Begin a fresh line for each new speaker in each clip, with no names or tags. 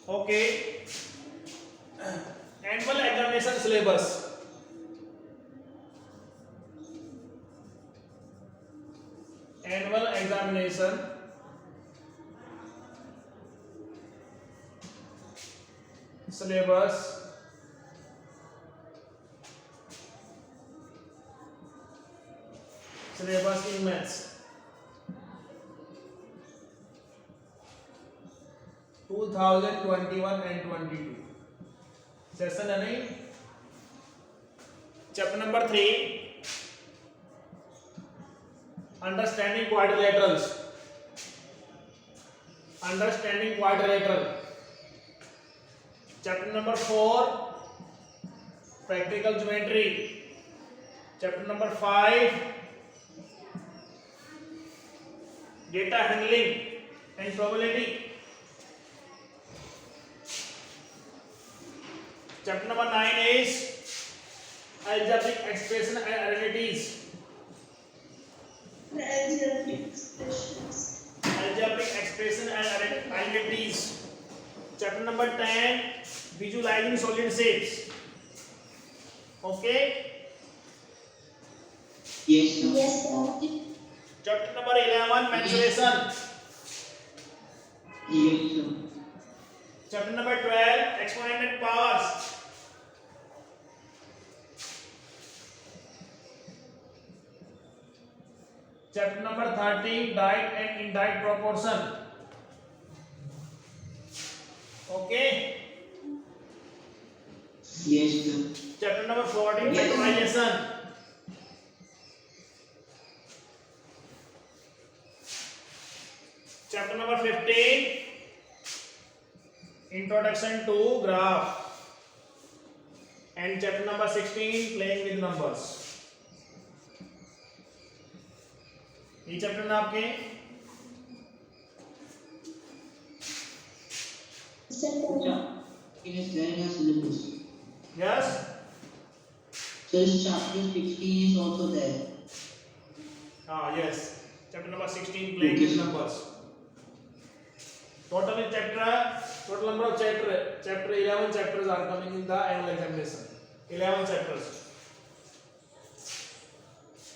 Okay. Annual examination syllabus. Annual examination syllabus in maths 2021 and 22 session है नहीं. Chapter number 3 understanding quadrilaterals. Understanding quadrilateral. Chapter number 4 practical geometry. Chapter number 5 data handling and probability. Chapter number 9 is algebraic expression and identities. Algebraic expression and identities. Chapter number 10 visualizing solid shapes. Okay?
Yes, sir.
Yes, sir.
Chapter number 11 mensuration.
Yes, sir.
Chapter number 12 exponent powers. Chapter number 13 direct and indirect proportion. Okay.
Yes, sir.
Chapter number 14 factorization. Chapter number 15 introduction to graph. And chapter number 16 playing with numbers. ये chapter ना आपके
Sir,
It is there in your syllabus.
Yes.
Sir, chapter 16 is also there.
हाँ yes. Chapter number 16 playing with numbers. Total number of chapter 11 chapters are coming in the annual examination. 11 chapters.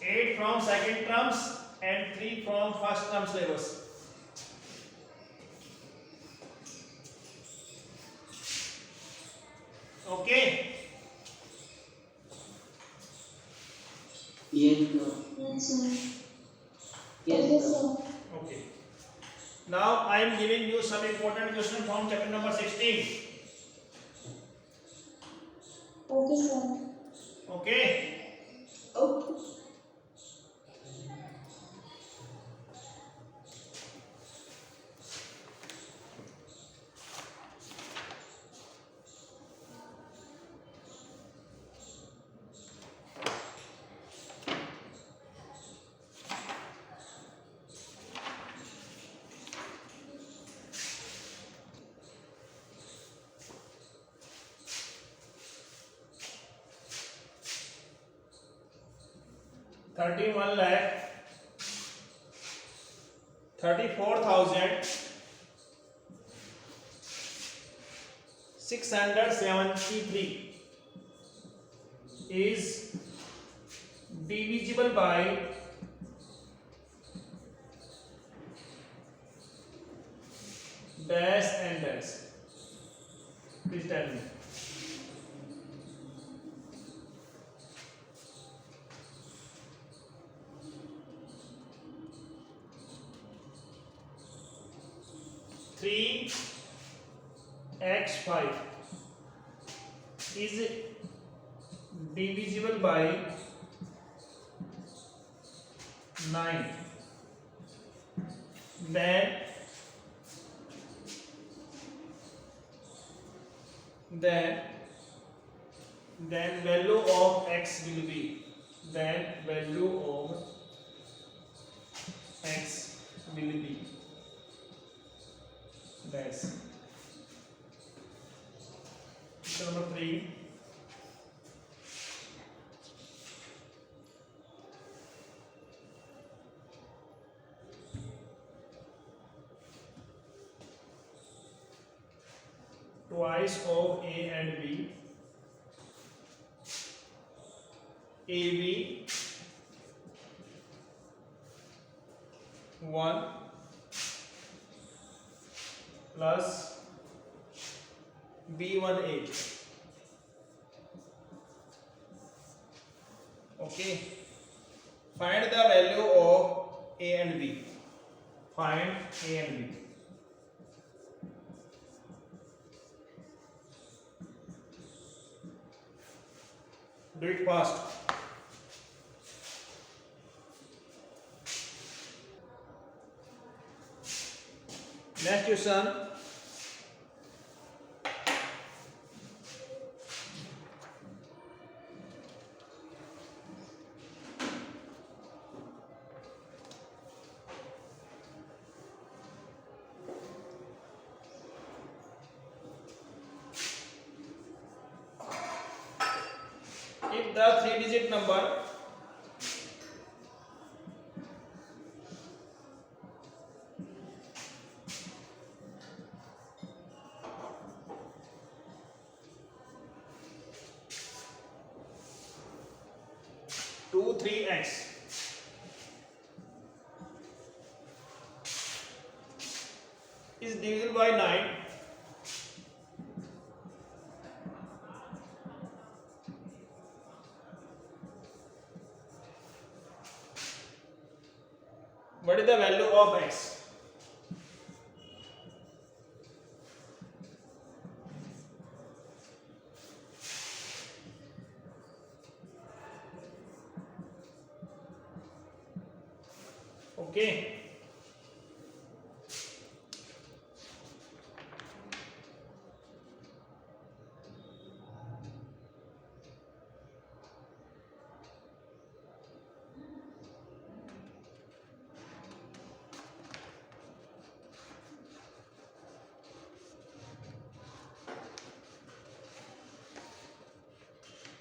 8 from second terms and 3 from first term syllabus. Okay.
Yes, sir.
yes, sir.
Yes,
Okay,
sir.
sir.
Okay. Now I am giving you some important question from chapter number 16.
Okay, sir.
Okay.
Okay.
$31 lakh 34,673 is divisible by dash and dash. Please tell me. Three x 5 is divisible by 9. Then value of x will be dash. Number 3. twice of A and B, AB 1 plus B1A. Okay, find the value of A and B. Find A and B. Do it fast. Next question. If the 3-digit number two 3x is divisible by 9, what is the value of x? Okay.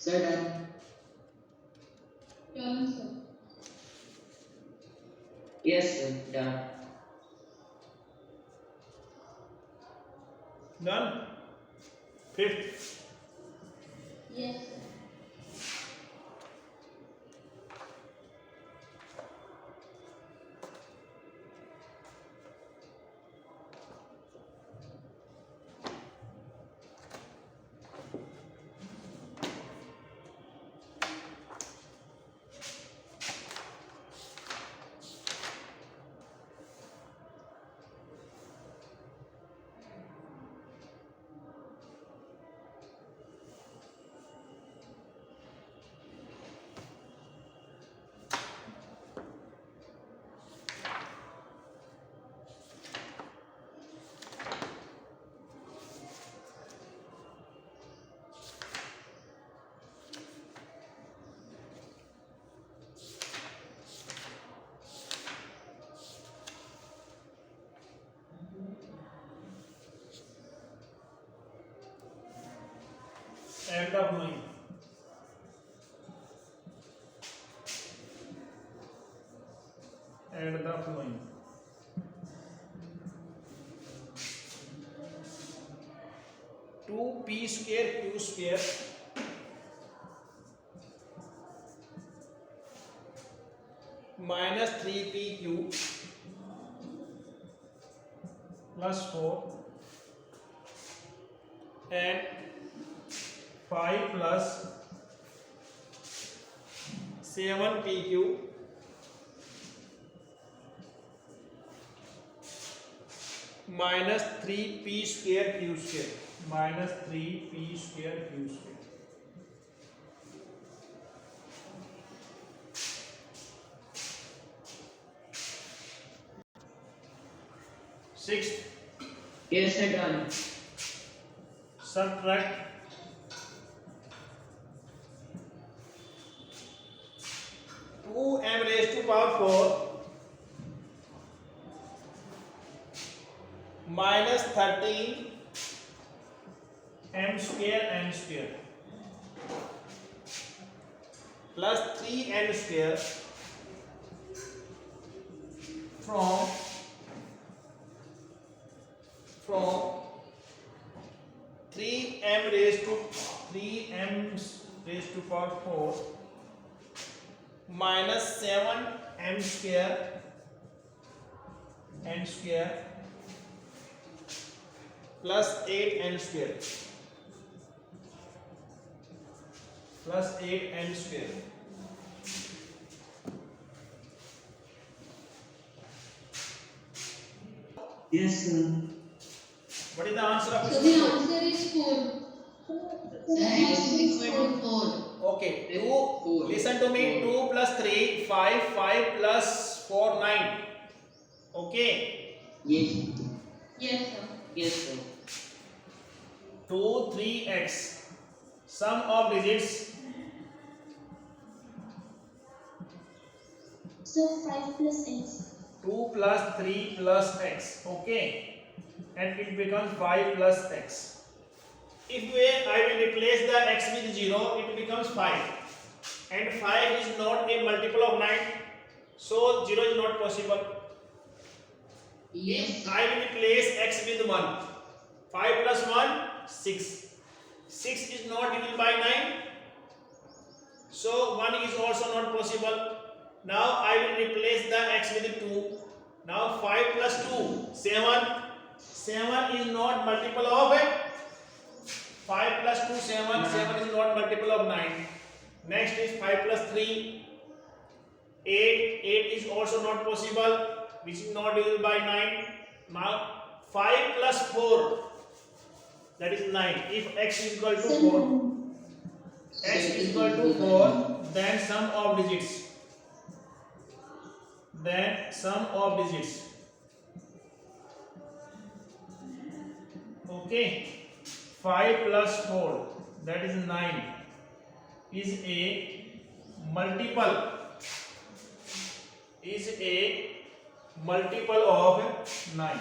Sir, done.
Done, sir.
Yes, sir, done.
Done. Fifth.
Yes, sir.
End of line. End of line. Two p square q square minus 3pq plus 4 and 5 plus 7pq minus 3p square q square minus 3p square q square. Sixth,
Yes, sir, done.
subtract 2m raised to power 4 minus 13 m square plus 3n square from 3m raised to 3m raised to power 4 minus 7m square n square plus 8n square plus 8n square.
Yes, sir.
What is the answer of
So
this
the
question?
answer is 4.
Sir, x is equal to 4.
Okay,
Four.
2. Listen to me. 2 plus 3, 5. 5 plus 4, 9. Okay.
Yes.
Yes, sir.
Yes, sir.
2, 3x. Sum of digits.
So 5 plus x.
2 plus 3 plus x. Okay. And it becomes 5 plus x. If I will replace the x with 0, it becomes 5. And 5 is not a multiple of 9. So 0 is not possible.
Yes.
If I will replace x with 1. 5 plus 1, 6. 6 is not divided by 9. So 1 is also not possible. Now I will replace the x with 2. Now 5 plus 2, 7. 7 is not multiple of it. 5 plus 2, 7. 7 is not multiple of 9. Next is 5 plus 3, 8. 8 is also not possible, which is not divided by 9. Now 5 plus 4, that is 9. If x is equal to 4, x is equal to 4, then sum of digits. Then sum of digits. Okay. 5 plus 4, that is 9, is a multiple. Is a multiple of 9.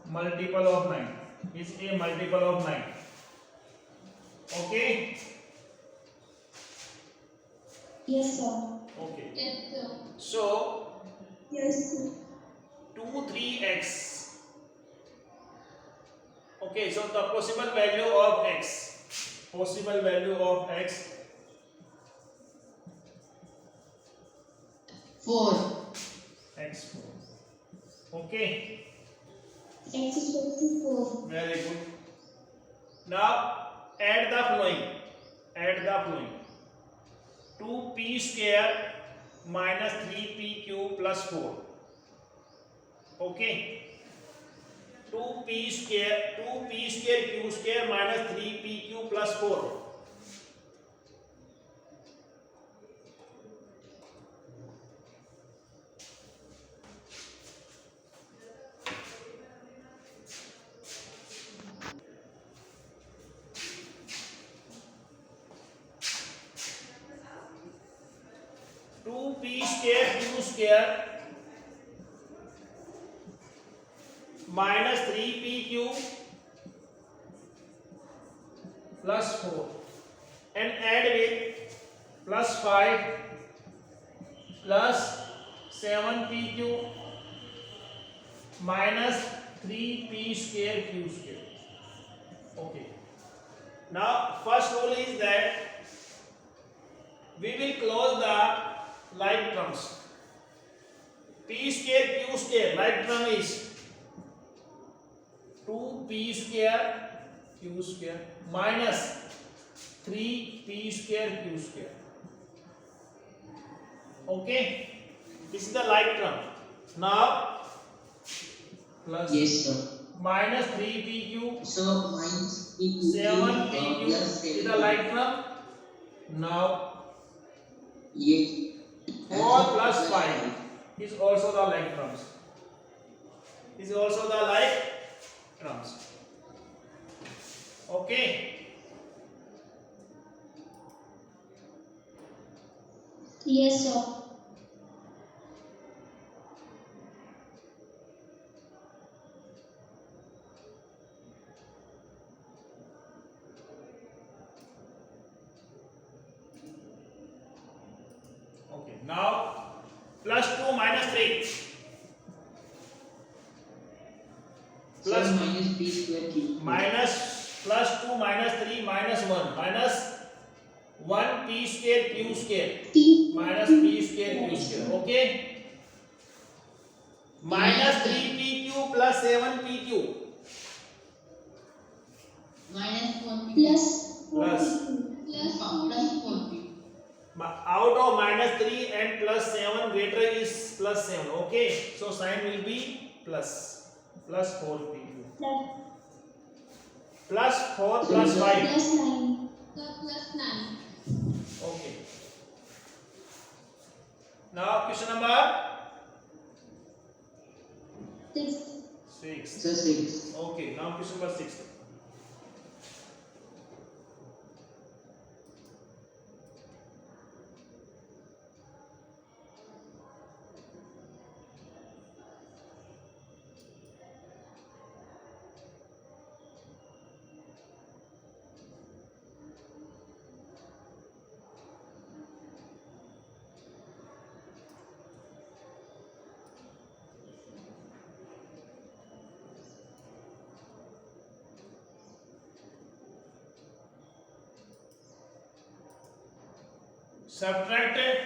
Multiple of 9 is a multiple of 9. Okay.
Yes, sir.
Okay.
Yes, sir.
So
Yes, sir.
2 3x. Okay, so the possible value of x. Possible value of x.
4.
X4. Okay.
X is equal to 4.
Very good. Now add the following. Add the following. 2p square minus 3pq plus 4. Okay. 2p square q square minus 3pq plus 4. P square q square minus 3pq plus 4 and add with plus 5 plus 7pq minus 3p square q square. Okay. Now first rule is that we will close the like terms. P square q square like term is 2p square q square minus 3p square q square. Okay, this is the like term. Now plus
Yes, sir.
minus 3pq,
So minus 3pq
7pq
plus
is the like term. Now
yes.
4 plus 5 is also the like terms. Is also the like terms. Okay.
Yes, sir.
Okay. Now plus 2 minus 3. Plus
Sir, minus p square t.
minus plus 2 minus 3 minus 1 minus 1 p square q square
P.
minus p square q square. Okay. Minus 3pq plus 7pq
Minus 1p.
Plus.
plus
Plus 4p.
out of minus 3 and plus 7 greater is plus 7. Okay, so sign will be plus 4pq plus 4 plus 5.
Plus 9.
Plus 9.
Okay, now question number
6.
6.
Sir, 6.
Okay, now question number 6. Subtracted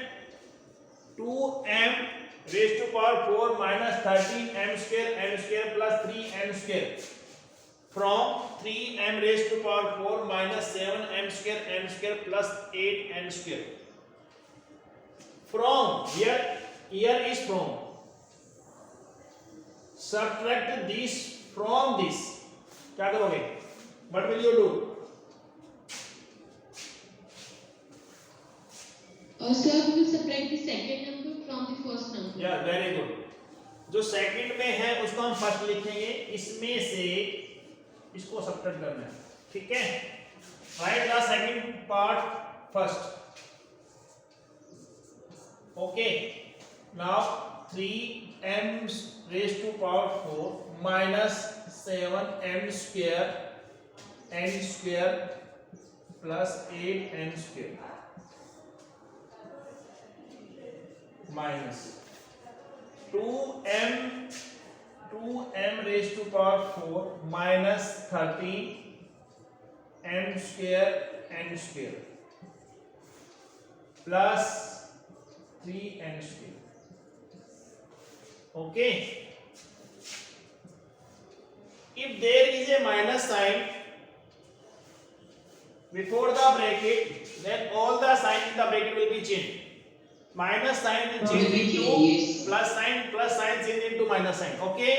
2m raised to power 4 minus 13m square plus 3m square from 3m raised to power 4 minus 7m square plus 8m square. From here is from. Subtract this from this. क्या करोगे? What will you do?
Sir, we will subtract the second number from the first number.
या very good. जो second में है उसको हम first लिखेंगे, इसमें से इसको सब्ट्रैक्ट करना है. ठीक है, right the second part first. Okay, now 3m raised to power 4 minus 7m square n square plus 8n square minus 2m raised to power 4 minus 13m square n square plus 3n square. Okay, if there is a minus sign before the bracket, then all the sign in the bracket will be changed. Minus sign will change into plus sign change into minus sign. Okay,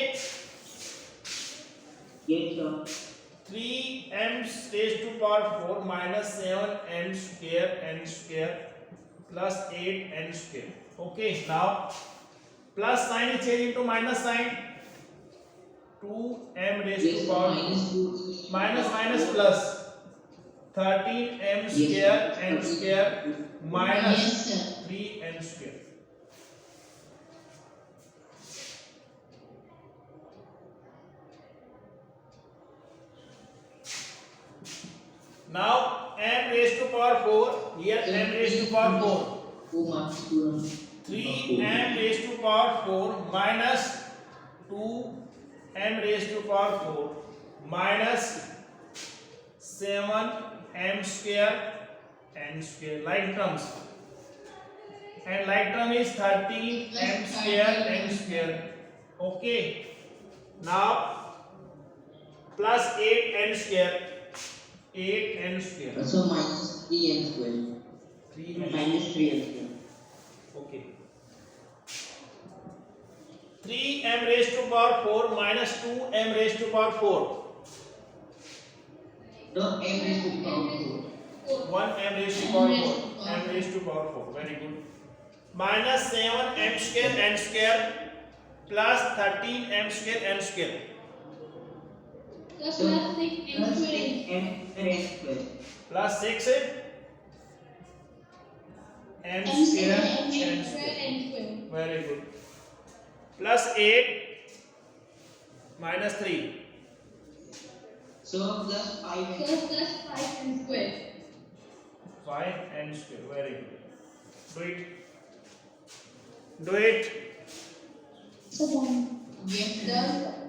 Yes, sir.
3m raised to power 4 minus 7m square n square plus 8n square. Okay, now plus sign is changed into minus sign. 2m raised
Yes,
to
sir.
power
Minus 2.
minus plus 13m square n square minus
Yes, sir.
3n square. Now m raised to power 4, here m raised to power 4.
4 marks to
3m raised to power 4 minus 2m raised to power 4 minus 7m square n square, like terms, and like term is 13m square n square. Okay, now plus 8n square, 8n square,
So minus 3n square.
3n.
Minus 3n square.
Okay. 3m raised to power 4 minus 2m raised to power 4.
No, m raised to the power 4.
1m raised to power 4. M raised to power 4. Very good. Minus 7m square n square plus 13m square n square
So plus 6n square.
plus 6 m square n square. Very good. Plus 8 minus 3.
So plus 5n.
plus 5n square.
5n square. Very good. Do it. Do it.
So done.
Yes, sir.
Done.